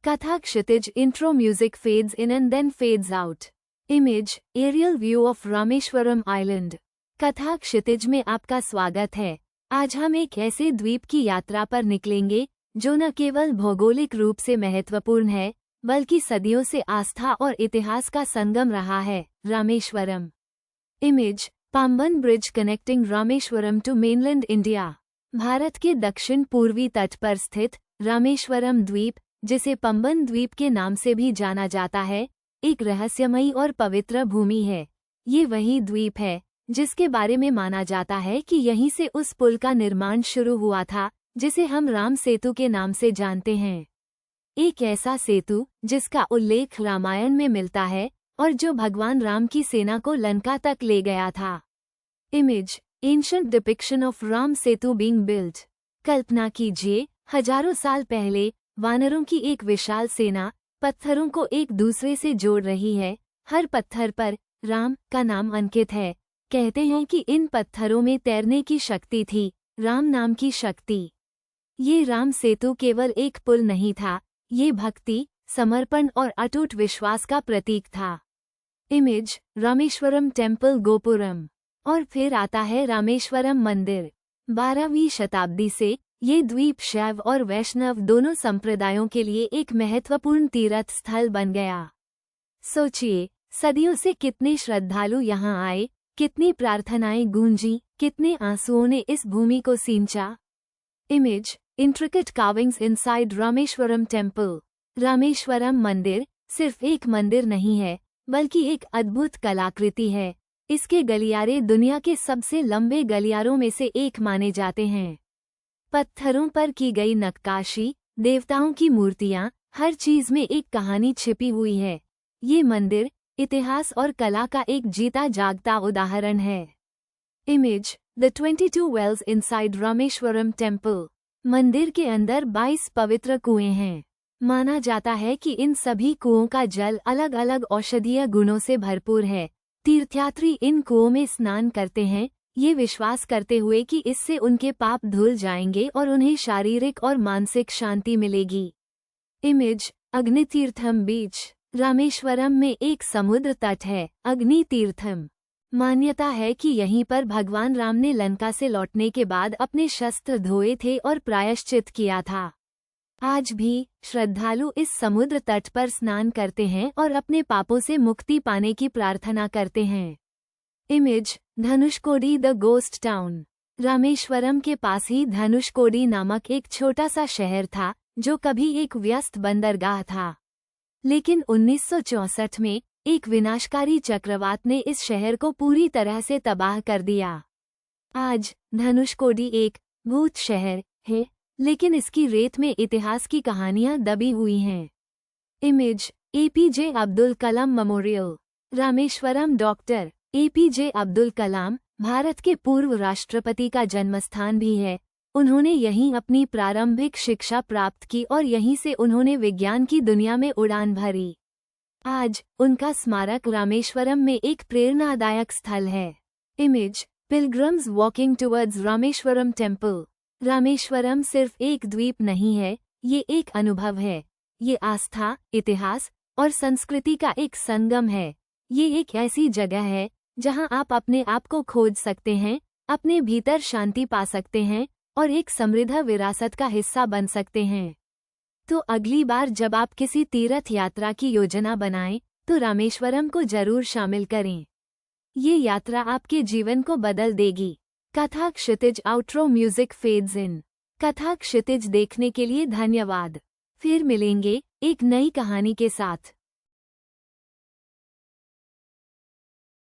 Katha Kshitij intro music fades in and then fades out. Image, aerial view of Rameshwaram Island. कथा क्षितिज में आपका स्वागत है। आज हम एक ऐसे द्वीप की यात्रा पर निकलेंगे जो न केवल भौगोलिक रूप से महत्वपूर्ण है बल्कि सदियों से आस्था और इतिहास का संगम रहा है, Rameshwaram. Image, Pamban bridge connecting Rameshwaram to mainland India. Bharat के दक्षिण पूर्वी तट पर स्थित रामेश्वरम द्वीप, जिसे पंबन द्वीप के नाम से भी जाना जाता है, एक रहस्यमयी और पवित्र भूमि है। ये वही द्वीप है जिसके बारे में माना जाता है कि यहीं से उस पुल का निर्माण शुरू हुआ था जिसे हम राम सेतु के नाम से जानते हैं। एक ऐसा सेतु जिसका उल्लेख रामायण में मिलता है और जो भगवान राम की सेना को लंका तक ले गया था। Image, ancient depiction of Ram Setu being built. कल्पना कीजिए, हजारों साल पहले वानरों की एक विशाल सेना पत्थरों को एक दूसरे से जोड़ रही है। हर पत्थर पर राम का नाम अंकित है। कहते हैं कि इन पत्थरों में तैरने की शक्ति थी, राम नाम की शक्ति। ये राम सेतु केवल एक पुल नहीं था, ये भक्ति, समर्पण और अटूट विश्वास का प्रतीक था। Image, Rameswaram temple gopuram. और फिर आता है रामेश्वरम मंदिर। 12वीं शताब्दी से ये द्वीप शैव और वैष्णव दोनों संप्रदायों के लिए एक महत्वपूर्ण तीर्थ स्थल बन गया। सोचिए, सदियों से कितने श्रद्धालु यहाँ आए, कितनी प्रार्थनाएं गूंजी, कितने आंसुओं ने इस भूमि को सींचा। Image, intricate carvings inside Rameswaram temple. Rameswaram मंदिर सिर्फ एक मंदिर नहीं है बल्कि एक अद्भुत कलाकृति है। इसके गलियारे दुनिया के सबसे लंबे गलियारों में से एक माने जाते हैं। पत्थरों पर की गई नक्काशी, देवताओं की मूर्तियां, हर चीज में एक कहानी छिपी हुई है। ये मंदिर इतिहास और कला का एक जीता जागता उदाहरण है। Image, the 22 wells inside Rameswaram temple. मंदिर के अंदर 22 पवित्र कुएं हैं। माना जाता है कि इन सभी कुओं का जल अलग अलग औषधीय गुणों से भरपूर है। तीर्थयात्री इन कुओं में स्नान करते हैं, ये विश्वास करते हुए कि इससे उनके पाप धुल जाएंगे और उन्हें शारीरिक और मानसिक शांति मिलेगी। इमेज, अग्नितीर्थम बीच। रामेश्वरम में एक समुद्र तट है, अग्नितीर्थम। मान्यता है कि यहीं पर भगवान राम ने लंका से लौटने के बाद अपने शस्त्र धोए थे और प्रायश्चित किया था। आज भी श्रद्धालु इस समुद्र तट पर स्नान करते हैं और अपने पापों से मुक्ति पाने की प्रार्थना करते हैं। Image, Dhanushkodi the ghost town. Rameswaram के पास ही धनुषकोडी नामक एक छोटा सा शहर था जो कभी एक व्यस्त बंदरगाह था। लेकिन 1964 में एक विनाशकारी चक्रवात ने इस शहर को पूरी तरह से तबाह कर दिया। आज धनुषकोडी एक भूत शहर है, लेकिन इसकी रेत में इतिहास की कहानियां दबी हुई हैं। Image, APJ Abdul Kalam memorial. Rameswaram doctor APJ Abdul Kalam Bharat के पूर्व राष्ट्रपति का जन्मस्थान भी है। उन्होंने यहीं अपनी प्रारंभिक शिक्षा प्राप्त की और यहीं से उन्होंने विज्ञान की दुनिया में उड़ान भरी। आज उनका स्मारक रामेश्वरम में एक प्रेरणादायक स्थल है। Image, pilgrims walking towards Rameswaram temple. Rameswaram सिर्फ एक द्वीप नहीं है, ये एक अनुभव है। ये आस्था, इतिहास और संस्कृति का एक संगम है। ये एक ऐसी जगह है जहां आप अपने आप को खोज सकते हैं, अपने भीतर शांति पा सकते हैं और एक समृद्ध विरासत का हिस्सा बन सकते हैं। तो अगली बार जब आप किसी तीर्थ यात्रा की योजना बनाएं, तो रामेश्वरम को जरूर शामिल करें। ये यात्रा आपके जीवन को बदल देगी। कथा क्षितिज आउट्रो म्यूजिक फेड्स इन। कथा क्षितिज देखने के लिए धन्यवाद। फिर मिलेंगे एक नई कहानी के साथ।